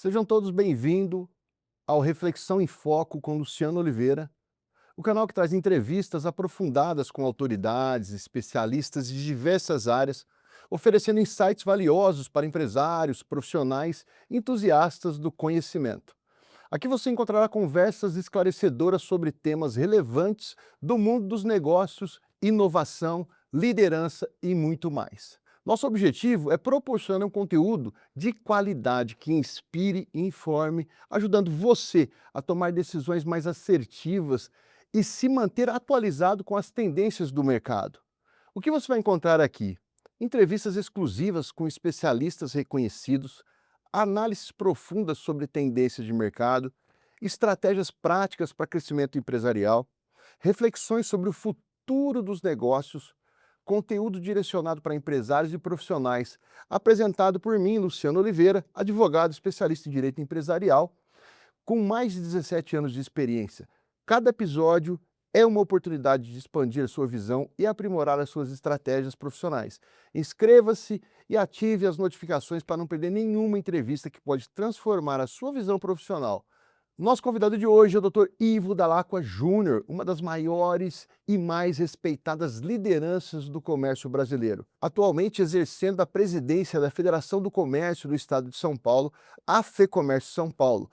Sejam todos bem-vindos ao Reflexão em Foco com Luciano Oliveira, o canal que traz entrevistas aprofundadas com autoridades, especialistas de diversas áreas, oferecendo insights valiosos para empresários, profissionais e entusiastas do conhecimento. Aqui você encontrará conversas esclarecedoras sobre temas relevantes do mundo dos negócios, inovação, liderança e muito mais. Nosso objetivo é proporcionar um conteúdo de qualidade que inspire e informe, ajudando você a tomar decisões mais assertivas e se manter atualizado com as tendências do mercado. O que você vai encontrar aqui? Entrevistas exclusivas com especialistas reconhecidos, análises profundas sobre tendências de mercado, estratégias práticas para crescimento empresarial, reflexões sobre o futuro dos negócios, conteúdo direcionado para empresários e profissionais, apresentado por mim, Luciano Oliveira, advogado especialista em direito empresarial, com mais de 17 anos de experiência. Cada episódio é uma oportunidade de expandir a sua visão e aprimorar as suas estratégias profissionais. Inscreva-se e ative as notificações para não perder nenhuma entrevista que pode transformar a sua visão profissional. Nosso convidado de hoje é o Dr. Ivo Dall'Acqua Júnior, uma das maiores e mais respeitadas lideranças do comércio brasileiro. Atualmente exercendo a presidência da Federação do Comércio do Estado de São Paulo, a FEComércio São Paulo.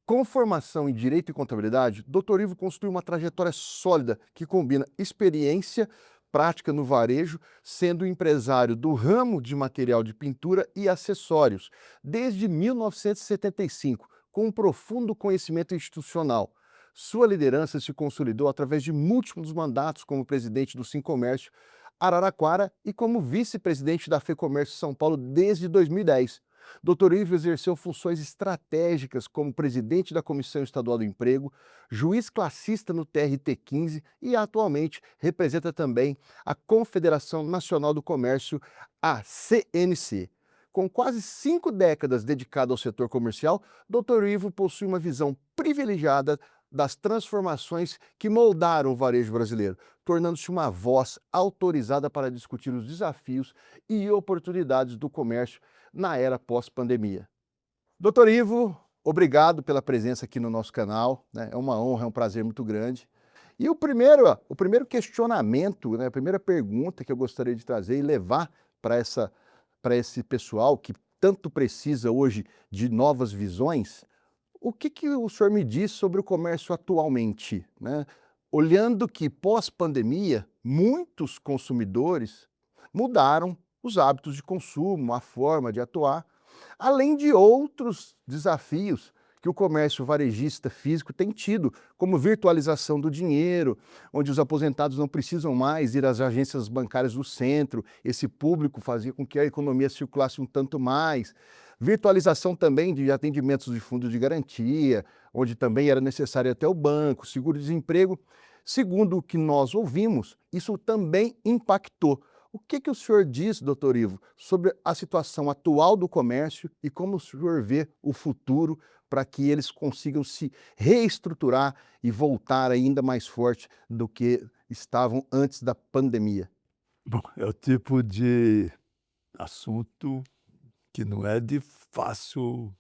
Com formação em Direito e Contabilidade, Dr. Ivo construiu uma trajetória sólida que combina experiência prática no varejo, sendo empresário do ramo de material de pintura e acessórios, desde 1975, com um profundo conhecimento institucional. Sua liderança se consolidou através de múltiplos mandatos como presidente do Sincomércio Araraquara e como vice-presidente da FEComércio São Paulo desde 2010. Dr. Ivo exerceu funções estratégicas como presidente da Comissão Estadual do Emprego, juiz classista no TRT-15 e atualmente representa também a Confederação Nacional do Comércio, a CNC. Com quase 5 décadas dedicado ao setor comercial, Dr. Ivo possui uma visão privilegiada das transformações que moldaram o varejo brasileiro, tornando-se uma voz autorizada para discutir os desafios e oportunidades do comércio na era pós-pandemia. Doutor Ivo, obrigado pela presença aqui no nosso canal, né? É uma honra, é um prazer muito grande. E o primeiro questionamento, né, a primeira pergunta que eu gostaria de trazer e levar para esse pessoal que tanto precisa hoje de novas visões, o que o senhor me diz sobre o comércio atualmente, né? Olhando que pós-pandemia, muitos consumidores mudaram os hábitos de consumo, a forma de atuar, além de outros desafios que o comércio varejista físico tem tido, como virtualização do dinheiro, onde os aposentados não precisam mais ir às agências bancárias do centro, esse público fazia com que a economia circulasse um tanto mais. Virtualização também de atendimentos de fundo de garantia, onde também era necessário até o banco, seguro-desemprego. Segundo o que nós ouvimos, isso também impactou. O que o senhor diz, doutor Ivo, sobre a situação atual do comércio e como o senhor vê o futuro para que eles consigam se reestruturar e voltar ainda mais forte do que estavam antes da pandemia? Bom, é o tipo de assunto que não é de fácil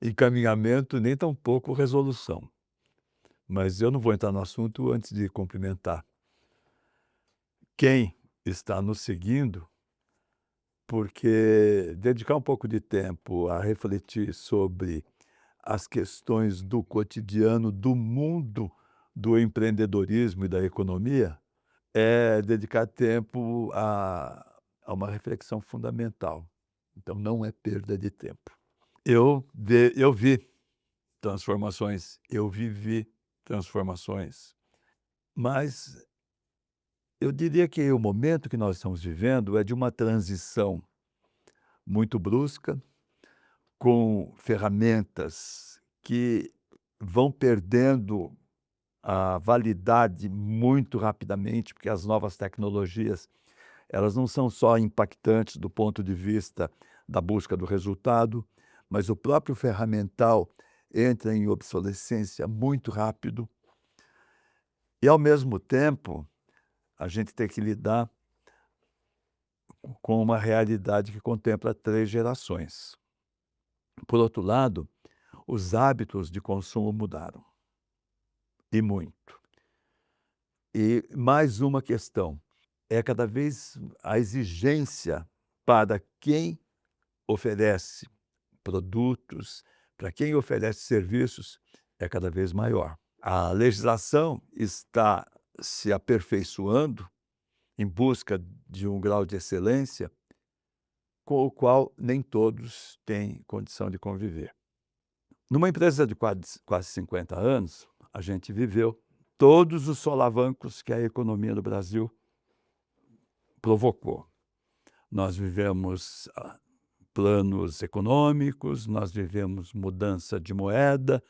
encaminhamento, nem tampouco resolução. Mas eu não vou entrar no assunto antes de cumprimentar quem está nos seguindo, porque dedicar um pouco de tempo a refletir sobre as questões do cotidiano, do mundo do empreendedorismo e da economia, é dedicar tempo a uma reflexão fundamental. Então não é perda de tempo. Eu vi transformações, eu vivi transformações, mas eu diria que o momento que nós estamos vivendo é de uma transição muito brusca, com ferramentas que vão perdendo a validade muito rapidamente, porque as novas tecnologias, elas não são só impactantes do ponto de vista da busca do resultado, mas o próprio ferramental entra em obsolescência muito rápido e, ao mesmo tempo, a gente tem que lidar com uma realidade que contempla 3 gerações. Por outro lado, os hábitos de consumo mudaram, e muito. E mais uma questão, é cada vez a exigência para quem oferece produtos, para quem oferece serviços, é cada vez maior. A legislação está se aperfeiçoando em busca de um grau de excelência com o qual nem todos têm condição de conviver. Numa empresa de quase 50 anos, a gente viveu todos os solavancos que a economia do Brasil provocou. Nós vivemos planos econômicos, nós vivemos mudança de moeda.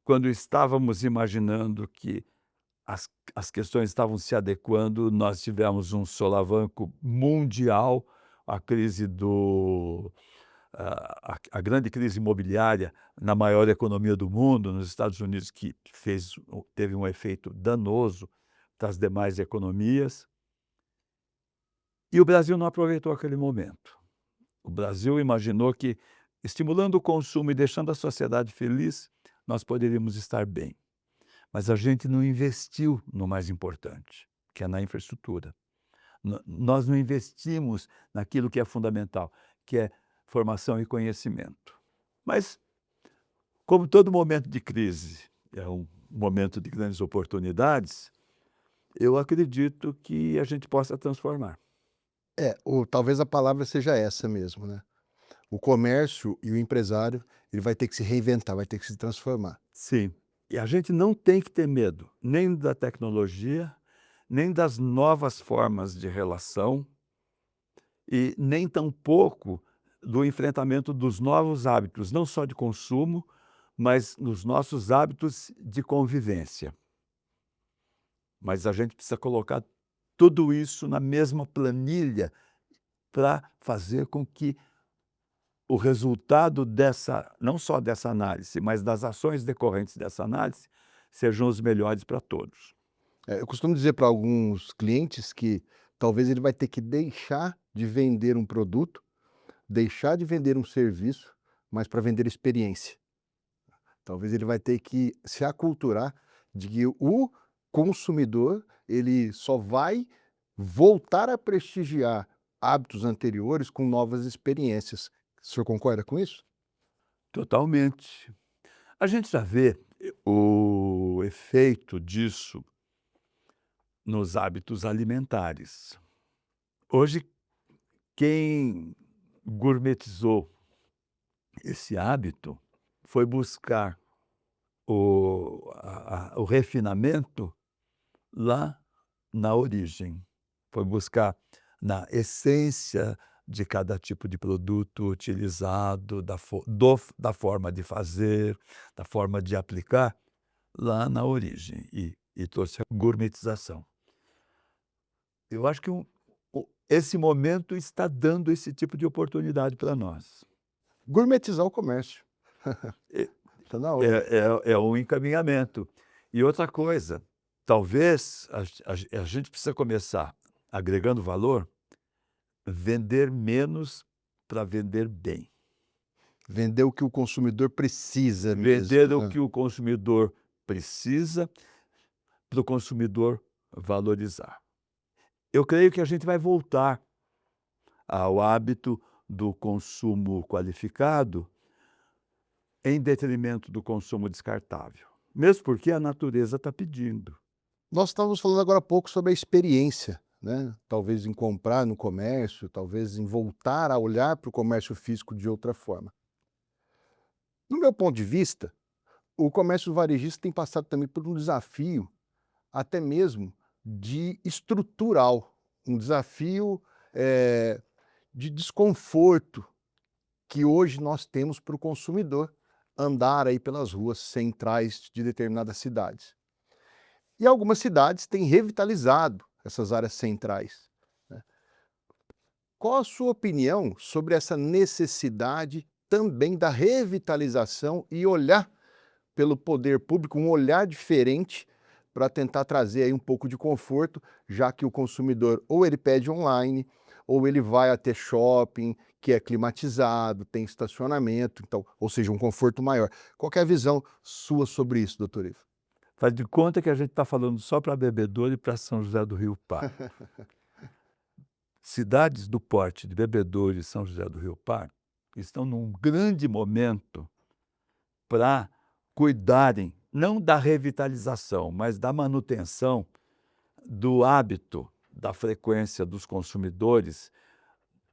Quando estávamos imaginando que as questões estavam se adequando, nós tivemos um solavanco mundial, a crise a grande crise imobiliária na maior economia do mundo, nos Estados Unidos, que teve um efeito danoso para as demais economias. E o Brasil não aproveitou aquele momento. O Brasil imaginou que, estimulando o consumo e deixando a sociedade feliz, nós poderíamos estar bem. Mas a gente não investiu no mais importante, que é na infraestrutura. Nós não investimos naquilo que é fundamental, que é formação e conhecimento. Mas, como todo momento de crise é um momento de grandes oportunidades, eu acredito que a gente possa transformar. Ou talvez a palavra seja essa mesmo, né. O comércio e o empresário, ele vai ter que se reinventar, vai ter que se transformar. Sim, e a gente não tem que ter medo, nem da tecnologia, nem das novas formas de relação e nem tampouco do enfrentamento dos novos hábitos, não só de consumo, mas nos nossos hábitos de convivência. Mas a gente precisa colocar tudo isso na mesma planilha para fazer com que o resultado não só dessa análise, mas das ações decorrentes dessa análise, sejam os melhores para todos. Eu costumo dizer para alguns clientes que talvez ele vai ter que deixar de vender um produto, deixar de vender um serviço, mas para vender experiência. Talvez ele vai ter que se aculturar de que o consumidor, ele só vai voltar a prestigiar hábitos anteriores com novas experiências. O senhor concorda com isso? Totalmente. A gente já vê o efeito disso nos hábitos alimentares. Hoje, quem gourmetizou esse hábito foi buscar o refinamento lá na origem. Foi buscar na essência de cada tipo de produto utilizado, da forma de fazer, da forma de aplicar, lá na origem, e trouxe a gourmetização. Eu acho que esse momento está dando esse tipo de oportunidade para nós. Gourmetizar o comércio. E Está na hora. é um encaminhamento. E outra coisa, talvez a gente precisa começar agregando valor, vender menos para vender bem. Vender o que o consumidor precisa Vender mesmo. o que o consumidor precisa, para o consumidor valorizar. Eu creio que a gente vai voltar ao hábito do consumo qualificado em detrimento do consumo descartável, mesmo porque a natureza está pedindo. Nós estávamos falando agora há pouco sobre a experiência, né, talvez em comprar no comércio, talvez em voltar a olhar para o comércio físico de outra forma. No meu ponto de vista, o comércio varejista tem passado também por um desafio, até mesmo de estrutural, um desafio, de desconforto que hoje nós temos para o consumidor andar aí pelas ruas centrais de determinadas cidades. E algumas cidades têm revitalizado essas áreas centrais, né. Qual a sua opinião sobre essa necessidade também da revitalização e olhar pelo poder público, um olhar diferente para tentar trazer aí um pouco de conforto, já que o consumidor ou ele pede online, ou ele vai até shopping, que é climatizado, tem estacionamento, então, ou seja, um conforto maior. Qual que é a visão sua sobre isso, doutor Ivo? Faz de conta que a gente está falando só para Bebedouro e para São José do Rio Pardo. Cidades do porte de Bebedouro e São José do Rio Pardo estão num grande momento para cuidarem, não da revitalização, mas da manutenção do hábito, da frequência dos consumidores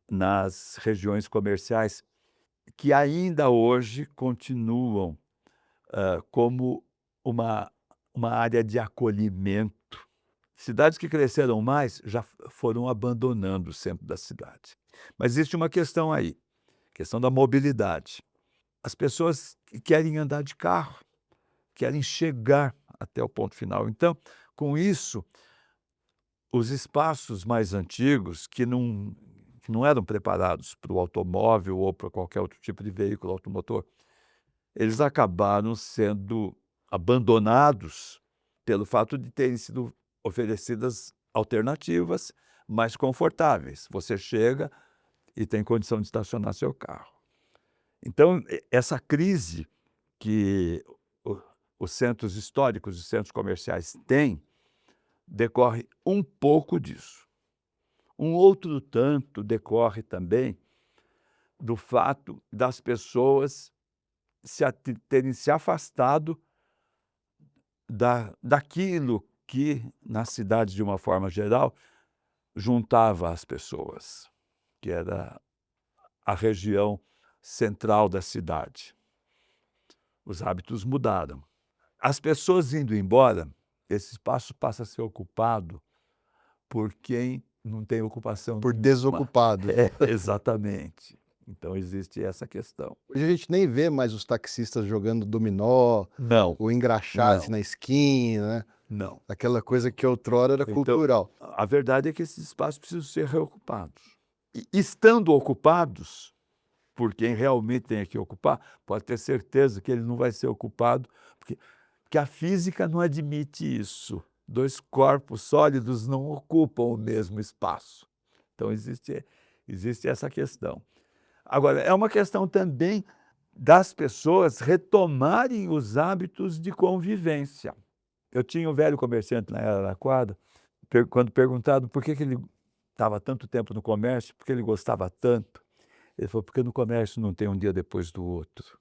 nas regiões comerciais, que ainda hoje continuam, como uma uma área de acolhimento. Cidades que cresceram mais já foram abandonando o centro da cidade. Mas existe uma questão aí, questão da mobilidade. As pessoas querem andar de carro, querem chegar até o ponto final. Então, com isso, os espaços mais antigos que não eram preparados para o automóvel ou para qualquer outro tipo de veículo automotor, eles acabaram sendo abandonados pelo fato de terem sido oferecidas alternativas mais confortáveis. Você chega e tem condição de estacionar seu carro. Então, essa crise que o os centros históricos e centros comerciais têm, decorre um pouco disso. Um outro tanto decorre também do fato das pessoas terem se afastado daquilo que, na cidade, de uma forma geral, juntava as pessoas, que era a região central da cidade. Os hábitos mudaram. As pessoas indo embora, esse espaço passa a ser ocupado por quem não tem ocupação Por nenhuma. desocupados. Exatamente. Então existe essa questão. Hoje a gente nem vê mais os taxistas jogando dominó, Não, ou engraxate não, na esquina, né, não. aquela coisa que outrora era Então, cultural. a verdade é que esses espaços precisam ser reocupados. E estando ocupados por quem realmente tem que ocupar, pode ter certeza que ele não vai ser ocupado, porque a física não admite isso. 2 corpos sólidos não ocupam o mesmo espaço. Então existe essa questão. Agora, é uma questão também das pessoas retomarem os hábitos de convivência. Eu tinha um velho comerciante na Araraquara, quando perguntado por que ele estava tanto tempo no comércio, por que ele gostava tanto, ele falou: "Porque no comércio não tem um dia depois do outro,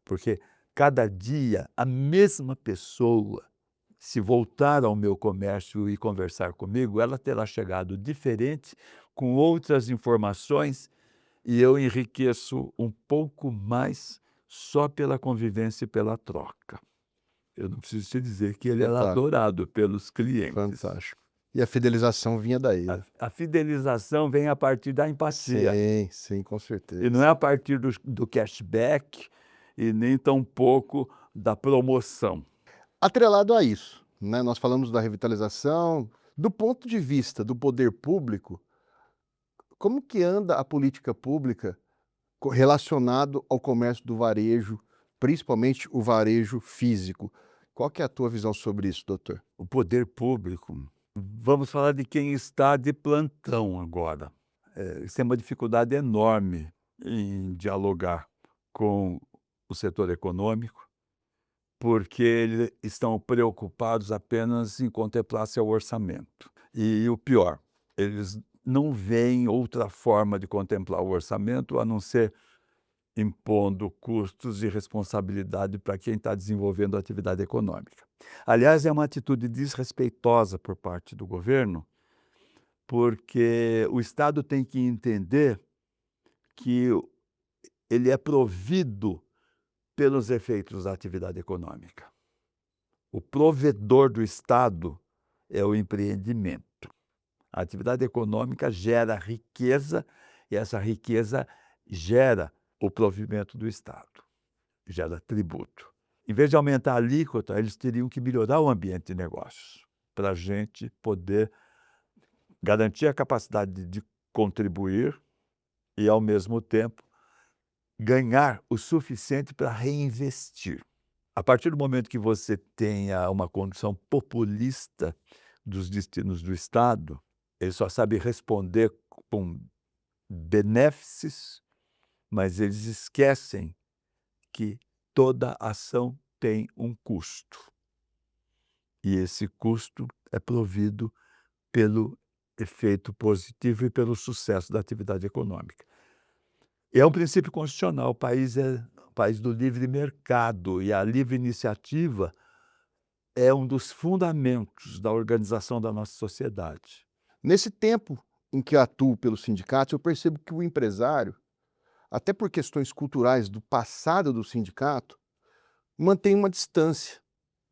porque cada dia a mesma pessoa, se voltar ao meu comércio e conversar comigo, ela terá chegado diferente, com outras informações, e eu enriqueço um pouco mais só pela convivência e pela troca". Eu não preciso te dizer que ele era Fantástico, adorado pelos clientes. fantástico. E a fidelização vinha daí, né? A fidelização vem a partir da empatia, Sim, sim, com e não certeza. é a partir do cashback e nem tampouco da promoção. Atrelado a isso, né, nós falamos da revitalização, do ponto de vista do poder público, como que anda a política pública relacionado ao comércio do varejo, principalmente o varejo físico? Qual que é a tua visão sobre isso, doutor? O poder público, vamos falar de quem está de plantão agora. Eles têm uma dificuldade enorme em dialogar com o setor econômico, porque eles estão preocupados apenas em contemplar seu orçamento. E o pior, eles não veem outra forma de contemplar o orçamento a não ser impondo custos e responsabilidade para quem está desenvolvendo a atividade econômica. Aliás, é uma atitude desrespeitosa por parte do governo, porque o Estado tem que entender que ele é provido pelos efeitos da atividade econômica. O provedor do Estado é o empreendimento. A atividade econômica gera riqueza e essa riqueza gera o provimento do Estado, gera tributo. Em vez de aumentar a alíquota, eles teriam que melhorar o ambiente de negócios, para a gente poder garantir a capacidade de contribuir e, ao mesmo tempo, ganhar o suficiente para reinvestir. A partir do momento que você tenha uma condição populista dos destinos do Estado, ele só sabe responder com benéfices, mas eles esquecem que toda ação tem um custo. E esse custo é provido pelo efeito positivo e pelo sucesso da atividade econômica. E é um princípio constitucional, o país é o país do livre mercado e a livre iniciativa é um dos fundamentos da organização da nossa sociedade. Nesse tempo em que eu atuo pelo sindicato, eu percebo que o empresário, até por questões culturais do passado do sindicato, mantém uma distância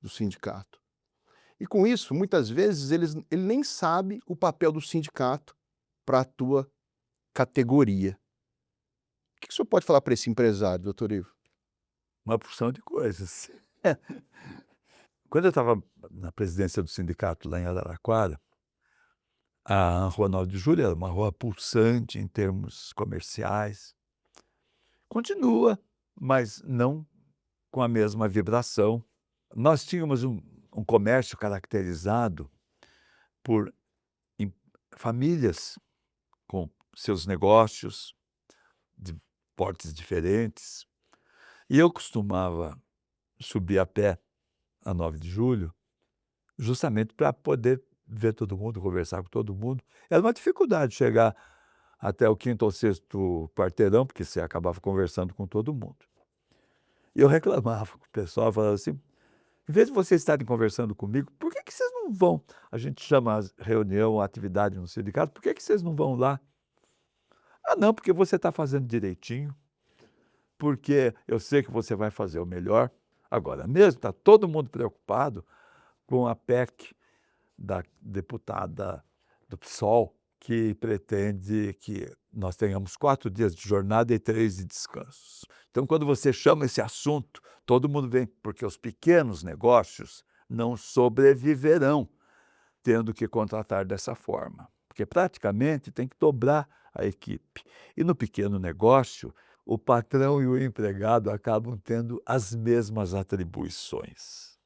do sindicato. E com isso, muitas vezes, ele nem sabe o papel do sindicato para a tua categoria. O que o senhor pode falar para esse empresário, doutor Ivo? Uma porção de coisas. Quando eu estava na presidência do sindicato lá em Araraquara, a Rua 9 de Julho era uma rua pulsante em termos comerciais. Continua, mas não com a mesma vibração. Nós tínhamos um comércio caracterizado por famílias com seus negócios de portes diferentes. E eu costumava subir a pé a 9 de Julho, justamente para poder ver todo mundo, conversar com todo mundo. Era uma dificuldade chegar até o 5º ou 6º quarteirão, porque você acabava conversando com todo mundo. E eu reclamava com o pessoal, falava assim: "Em vez de vocês estarem conversando comigo, por que vocês não vão? A gente chama as reunião, atividade no sindicato, por que vocês não vão lá?" "Ah, não, porque você está fazendo direitinho, porque eu sei que você vai fazer o melhor." Agora mesmo está todo mundo preocupado com a PEC da deputada do PSOL, que pretende que nós tenhamos 4 dias de jornada e 3 de descansos. Então, quando você chama esse assunto, todo mundo vem, porque os pequenos negócios não sobreviverão tendo que contratar dessa forma, porque praticamente tem que dobrar a equipe. E no pequeno negócio, o patrão e o empregado acabam tendo as mesmas atribuições.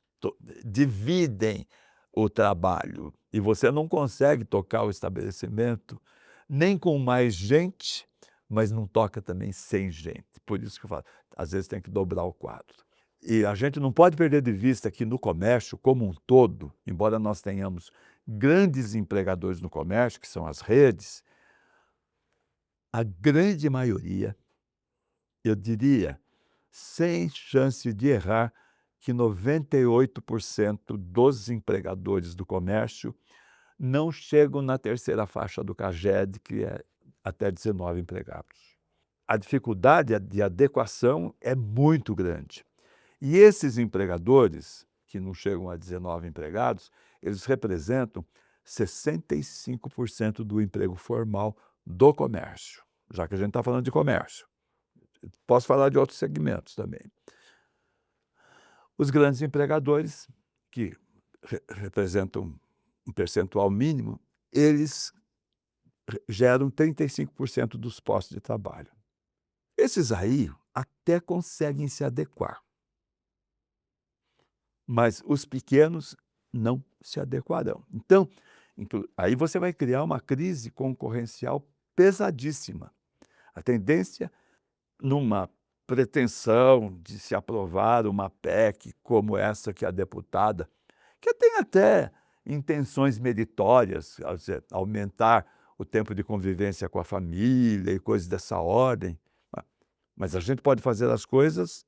Dividem o trabalho e você não consegue tocar o estabelecimento nem com mais gente, mas não toca também sem gente. Por isso que eu falo, às vezes tem que dobrar o quadro. E a gente não pode perder de vista que no comércio como um todo, embora nós tenhamos grandes empregadores no comércio, que são as redes, a grande maioria, eu diria, sem chance de errar, que 98% dos empregadores do comércio não chegam na terceira faixa do CAGED, que é até 19 empregados. A dificuldade de adequação é muito grande. E esses empregadores, que não chegam a 19 empregados, eles representam 65% do emprego formal do comércio, já que a gente está falando de comércio. Posso falar de outros segmentos também. Os grandes empregadores, que representam um percentual mínimo, eles geram 35% dos postos de trabalho. Esses aí até conseguem se adequar, mas os pequenos não se adequarão. Então, aí você vai criar uma crise concorrencial pesadíssima. A tendência, numa pretensão de se aprovar uma PEC como essa que a deputada, que tem até intenções meritórias, quer dizer, aumentar o tempo de convivência com a família e coisas dessa ordem, mas a gente pode fazer as coisas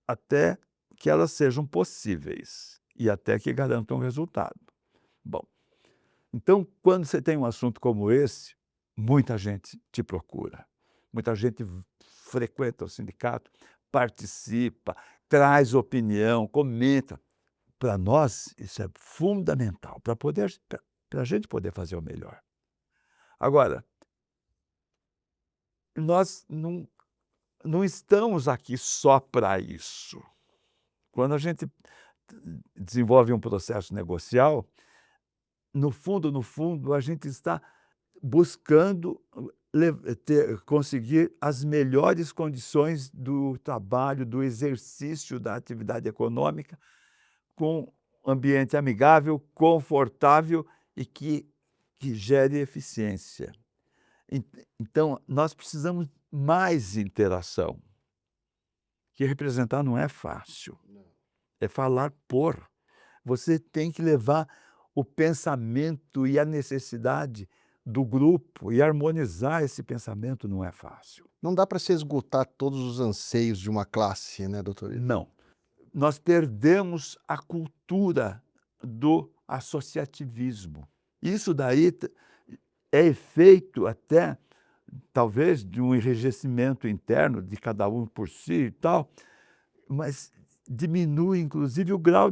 até que elas sejam possíveis e até que garantam resultado. Bom, então, quando você tem um assunto como esse, muita gente te procura, muita gente frequenta o sindicato, participa, traz opinião, comenta. Para nós, isso é fundamental, para a gente poder fazer o melhor. Agora, nós não estamos aqui só para isso. Quando a gente desenvolve um processo negocial, no fundo, a gente está buscando conseguir as melhores condições do trabalho, do exercício da atividade econômica, com ambiente amigável, confortável e que gere eficiência. En então, nós precisamos mais interação, que representar não é fácil, é falar por. Você tem que levar o pensamento e a necessidade do grupo e harmonizar esse pensamento não é fácil. Não dá para se esgotar todos os anseios de uma classe, né, doutor Ito? Não. Nós perdemos a cultura do associativismo. Isso daí é efeito até, talvez, de um enrijecimento interno de cada um por si e tal, mas diminui inclusive o grau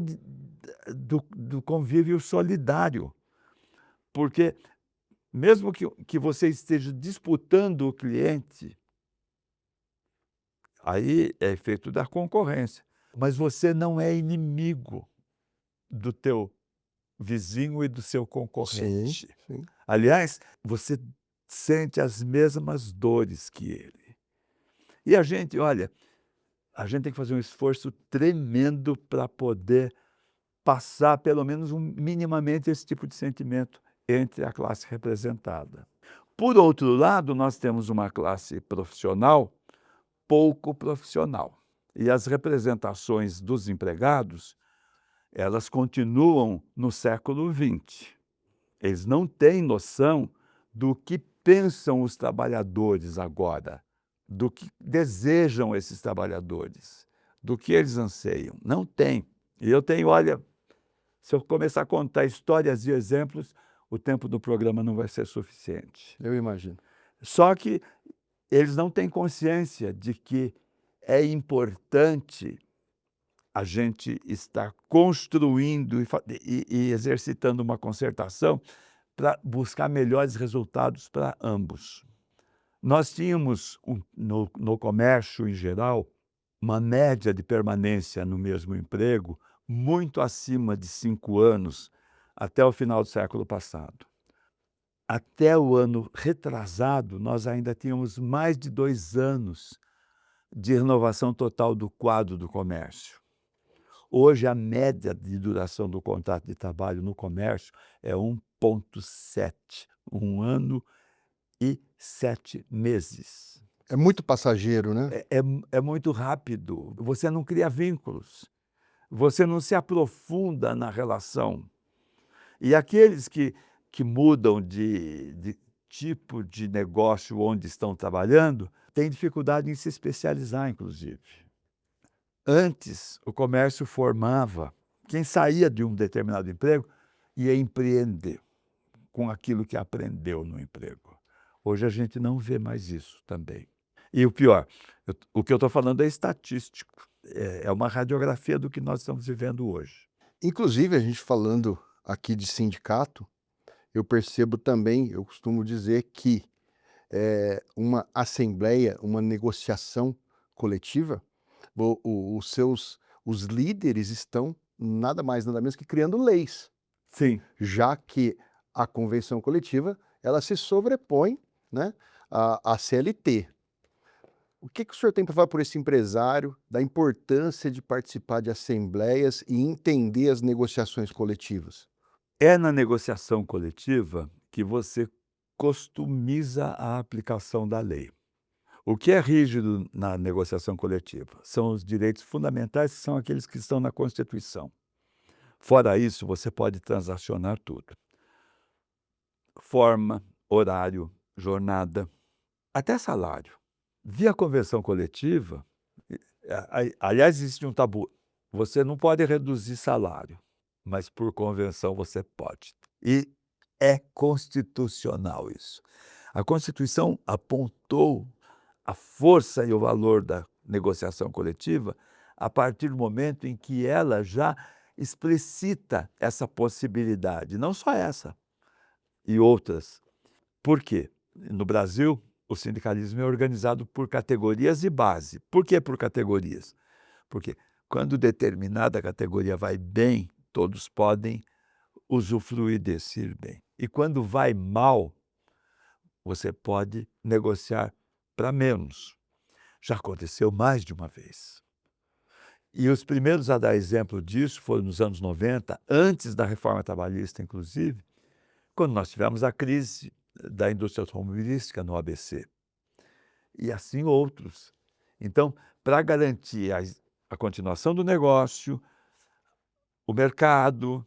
do convívio solidário, porque mesmo que você esteja disputando o cliente, aí é efeito da concorrência, mas você não é inimigo do teu vizinho e do seu Sim, concorrente. sim. Aliás, você sente as mesmas dores que ele. E a gente, olha, a gente tem que fazer um esforço tremendo para poder passar pelo menos minimamente esse tipo de sentimento entre a classe representada. Por outro lado, nós temos uma classe profissional pouco profissional. E as representações dos empregados, elas continuam no século XX. Eles não têm noção do que pensam os trabalhadores agora, do que desejam esses trabalhadores, do que eles anseiam. Não tem. E eu tenho, olha, se eu começar a contar histórias e exemplos, o tempo do programa não vai ser suficiente. Eu imagino. Só que eles não têm consciência de que é importante a gente estar construindo e exercitando uma concertação para buscar melhores resultados para ambos. Nós tínhamos, no comércio em geral, uma média de permanência no mesmo emprego muito acima de 5 anos até o final do século passado. Até o ano retrasado, nós ainda tínhamos mais de 2 anos de renovação total do quadro do comércio. Hoje, a média de duração do contrato de trabalho no comércio é 1,7, 1 ano e 7 meses. É muito passageiro, né? É muito rápido, você não cria vínculos, você não se aprofunda na relação. E aqueles que mudam de tipo de negócio onde estão trabalhando, têm dificuldade em se especializar, inclusive. Antes, o comércio formava. Quem saía de um determinado emprego ia empreender com aquilo que aprendeu no emprego. Hoje a gente não vê mais isso também. E o pior, o que eu estou falando é estatístico, é uma radiografia do que nós estamos vivendo hoje. Inclusive, a gente falando aqui de sindicato, eu percebo também, eu costumo dizer que uma assembleia, uma negociação coletiva, os líderes estão nada mais, nada menos que criando leis, Sim. já que a convenção coletiva ela se sobrepõe, né, à CLT. O que o senhor tem para falar por esse empresário da importância de participar de assembleias e entender as negociações coletivas? É na negociação coletiva que você customiza a aplicação da lei. O que é rígido na negociação coletiva? São os direitos fundamentais, que são aqueles que estão na Constituição. Fora isso, você pode transacionar tudo. Forma, horário, jornada, até salário. Via convenção coletiva, aliás, existe um tabu. Você não pode reduzir salário, mas por convenção você pode. E é constitucional isso. A Constituição apontou a força e o valor da negociação coletiva a partir do momento em que ela já explicita essa possibilidade, não só essa, e outras. Por quê? No Brasil, o sindicalismo é organizado por categorias e base. Por que por categorias? Porque quando determinada categoria vai bem, todos podem usufruir desse ir bem. E quando vai mal, você pode negociar para menos. Já aconteceu mais de uma vez. E os primeiros a dar exemplo disso foram nos anos 90, antes da reforma trabalhista, inclusive, quando nós tivemos a crise da indústria automobilística no ABC, e assim outros. Então, para garantir a continuação do negócio, o mercado,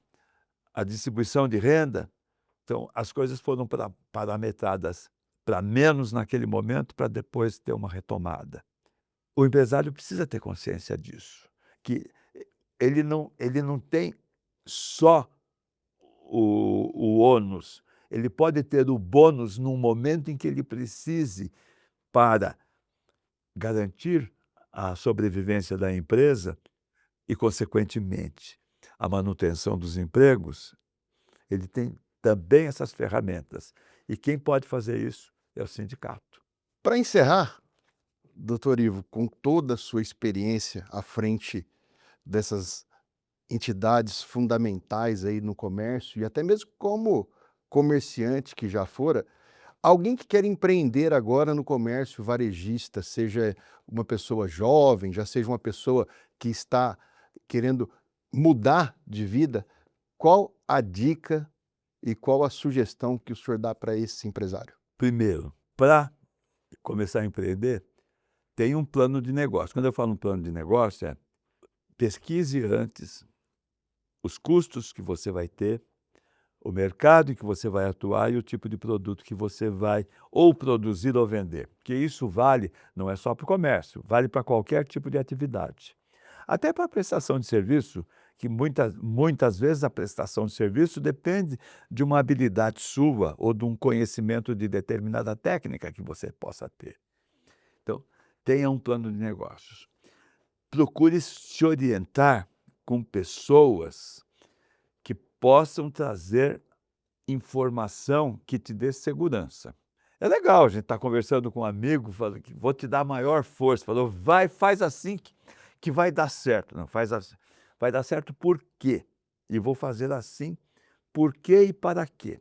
a distribuição de renda, então as coisas foram parametradas para menos naquele momento, para depois ter uma retomada. O empresário precisa ter consciência disso, que ele não tem só o ônus, ele pode ter o bônus num momento em que ele precise para garantir a sobrevivência da empresa e, consequentemente, a manutenção dos empregos. Ele tem também essas ferramentas. E quem pode fazer isso é o sindicato. Para encerrar, doutor Ivo, com toda a sua experiência à frente dessas entidades fundamentais aí no comércio e até mesmo como comerciante que já fora, alguém que quer empreender agora no comércio varejista, seja uma pessoa jovem, já seja uma pessoa que está querendo mudar de vida, qual a dica e qual a sugestão que o senhor dá para esse empresário? Primeiro, para começar a empreender, tem um plano de negócio. Quando eu falo um plano de negócio, pesquise antes os custos que você vai ter, o mercado em que você vai atuar e o tipo de produto que você vai ou produzir ou vender. Porque isso vale, não é só para o comércio, vale para qualquer tipo de atividade. Até para a prestação de serviço, que muitas vezes a prestação de serviço depende de uma habilidade sua ou de um conhecimento de determinada técnica que você possa ter. Então, tenha um plano de negócios. Procure se orientar com pessoas que possam trazer informação que te dê segurança. É legal a gente estar conversando com um amigo, falando que vou te dar maior força, falou: "Vai, faz assim que vai dar certo". Não, vai dar certo por quê? E vou fazer assim, por quê e para quê.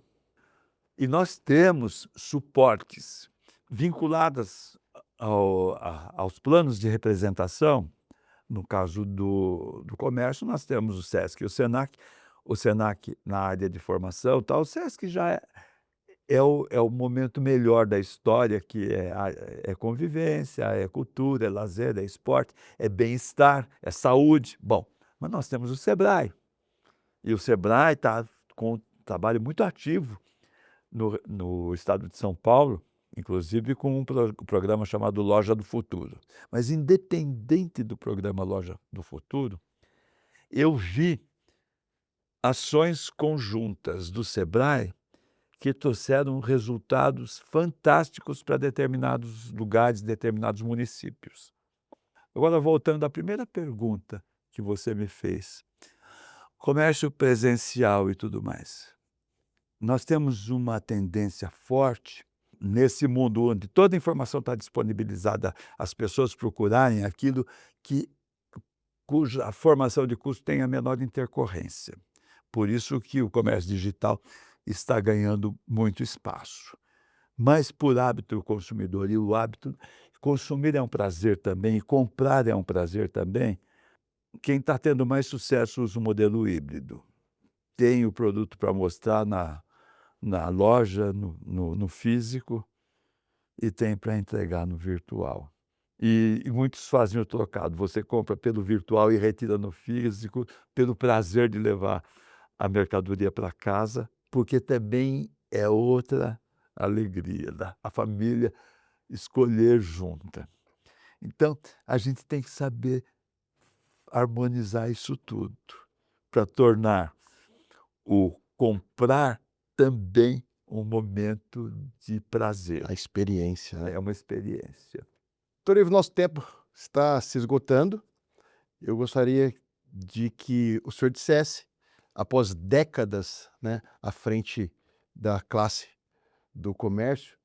E nós temos suportes vinculadas aos planos de representação. No caso do comércio, nós temos o SESC e o Senac na área de formação, tal. O SESC já é o momento melhor da história, que é convivência, é cultura, é lazer, é esporte, é bem-estar, é saúde. Bom, mas nós temos o SEBRAE, e o SEBRAE está com um trabalho muito ativo no estado de São Paulo, inclusive com um programa chamado Loja do Futuro. Mas independente do programa Loja do Futuro, eu vi ações conjuntas do SEBRAE que trouxeram resultados fantásticos para determinados lugares, determinados municípios. Agora, voltando à primeira pergunta que você me fez, comércio presencial e tudo mais. Nós temos uma tendência forte nesse mundo onde toda a informação está disponibilizada, as pessoas procurarem aquilo que cuja formação de custo tem a menor intercorrência. Por isso que o comércio digital está ganhando muito espaço. Mas por hábito do consumidor, e o hábito consumir é um prazer também, e comprar é um prazer também, quem está tendo mais sucesso usa o modelo híbrido. Tem o produto para mostrar na loja, no físico, e tem para entregar no virtual. E muitos fazem o trocado, você compra pelo virtual e retira no físico, pelo prazer de levar a mercadoria para casa, porque também é outra alegria a família escolher junta. Então, a gente tem que saber harmonizar isso tudo, para tornar o comprar também um momento de prazer. A experiência, né? É uma experiência. Doutor Ivo, nosso tempo está se esgotando. Eu gostaria de que o senhor dissesse, após décadas, né, à frente da classe do comércio,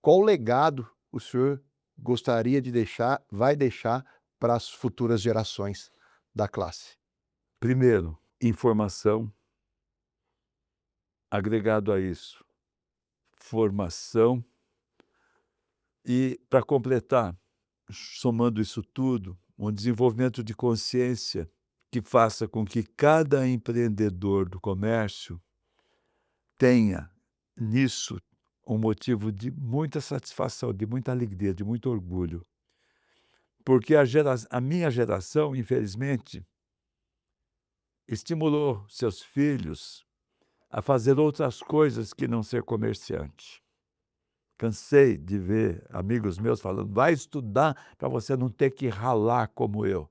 qual legado o senhor gostaria de deixar, vai deixar para as futuras gerações da classe? Primeiro, informação, agregado a isso, formação e, para completar, somando isso tudo, um desenvolvimento de consciência que faça com que cada empreendedor do comércio tenha nisso um motivo de muita satisfação, de muita alegria, de muito orgulho, porque a minha geração, infelizmente, estimulou seus filhos a fazer outras coisas que não ser comerciante. Cansei de ver amigos meus falando: "Vai estudar para você não ter que ralar como eu".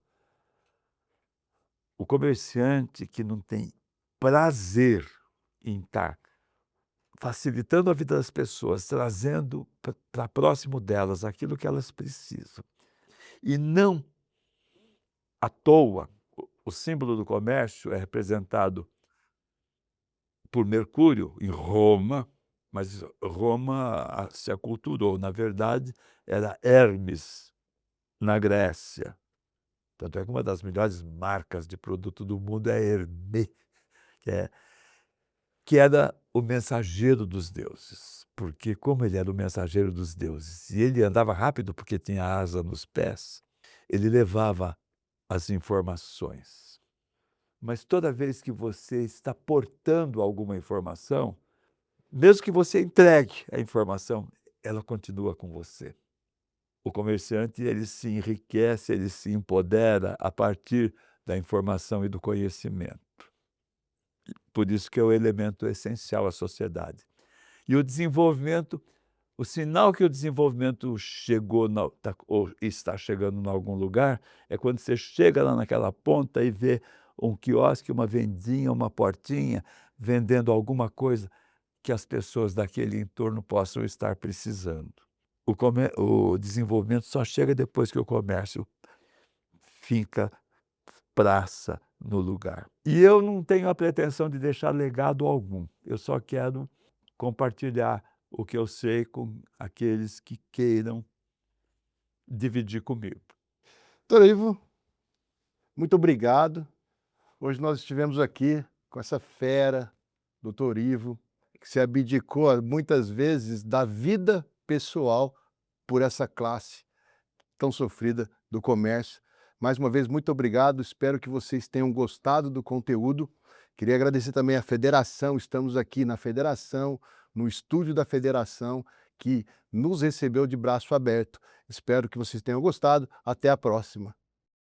O comerciante que não tem prazer em estar facilitando a vida das pessoas, trazendo para próximo delas aquilo que elas precisam, e não à toa, o símbolo do comércio é representado por Mercúrio em Roma, mas Roma se aculturou, na verdade era Hermes, na Grécia. Tanto é que uma das melhores marcas de produto do mundo é Hermès, que é que era o mensageiro dos deuses, porque como ele era o mensageiro dos deuses e ele andava rápido porque tinha asa nos pés, ele levava as informações. Mas toda vez que você está portando alguma informação, mesmo que você entregue a informação, ela continua com você. O comerciante, ele se enriquece, ele se empodera a partir da informação e do conhecimento. Por isso que é o elemento essencial à sociedade. E o desenvolvimento, o sinal que o desenvolvimento chegou ou está chegando em algum lugar, é quando você chega lá naquela ponta e vê um quiosque, uma vendinha, uma portinha, vendendo alguma coisa que as pessoas daquele entorno possam estar precisando. O desenvolvimento só chega depois que o comércio fica praça no lugar. E eu não tenho a pretensão de deixar legado algum, eu só quero compartilhar o que eu sei com aqueles que queiram dividir comigo. Doutor Ivo, muito obrigado. Hoje nós estivemos aqui com essa fera, doutor Ivo, que se abdicou muitas vezes da vida pessoal por essa classe tão sofrida do comércio. Mais uma vez, muito obrigado, espero que vocês tenham gostado do conteúdo. Queria agradecer também à federação, estamos aqui na federação, no estúdio da federação, que nos recebeu de braço aberto. Espero que vocês tenham gostado, até a próxima.